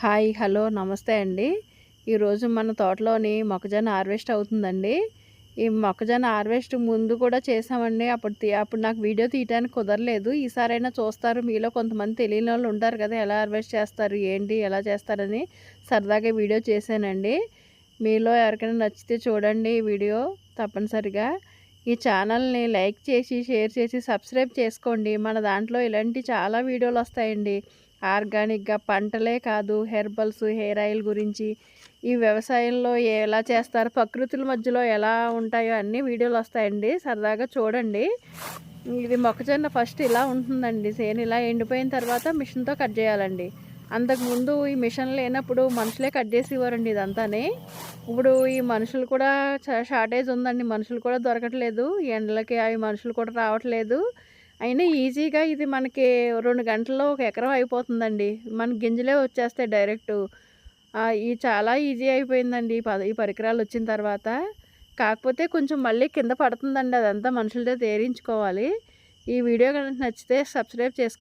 Hi hello నమస్తే అండి. ఈరోజు మన తోటలోని మొక్కజొన్న హార్వెస్ట్ అవుతుందండి. ఈ మొక్కజొన్న హార్వెస్ట్ ముందు కూడా చేసామండి. అప్పుడు నాకు వీడియో తీయడానికి కుదరలేదు. ఈసారైనా చూస్తారు. మీలో కొంతమంది తెలియనోళ్ళు ఉంటారు కదా! ఎలా హార్వెస్ట్ చేస్తారు, ఏంటి, ఎలా చేస్తారని సరదాగా వీడియో చేశానండి. మీలో ఎవరికైనా నచ్చితే చూడండి ఈ వీడియో తప్పనిసరిగా. ఈ ఛానల్‌ని లైక్ చేసి, షేర్ చేసి, సబ్స్క్రైబ్ చేసుకోండి. మన దాంట్లో ఇలాంటి చాలా వీడియోలొస్తాయండి. ఆర్గానిక్‌గా పంటలే కాదు, హెర్బల్స్, హెయిర్ ఆయిల్ గురించి, ఈ వ్యవసాయంలో ఎలా చేస్తారు, ప్రకృతుల మధ్యలో ఎలా ఉంటాయో అన్ని వీడియోలొస్తాయండి. సరదాగా చూడండి. ఇది మొక్కజొన్న ఫస్ట్ ఇలా ఉంటుందండి. చేను ఇలా ఎండిపోయిన తర్వాత మిషన్‌తో కట్ చేయాలండి. అంతకుముందు ఈ మిషన్ లేనప్పుడు మనుషులే కట్ చేసేవారండి ఇదంతాని. ఇప్పుడు ఈ మనుషులు కూడా షార్టేజ్ ఉందండి. మనుషులు కూడా దొరకట్లేదు. ఈ ఎండలకి అవి మనుషులు కూడా రావట్లేదు. అయినా ఈజీగా ఇది మనకి 2 గంటల్లో ఒక ఎకరం అయిపోతుందండి. మన గింజలే వచ్చేస్తాయి డైరెక్టు. ఇది చాలా ఈజీ అయిపోయిందండి ఈ పరికరాలొచ్చిన తర్వాత. కాకపోతే కొంచెం మళ్ళీ కింద పడుతుందండి. అదంతా మనుషులతో తేరించుకోవాలి. ఈ వీడియో గనుక నచ్చితే సబ్స్క్రైబ్ చేసుకోండి.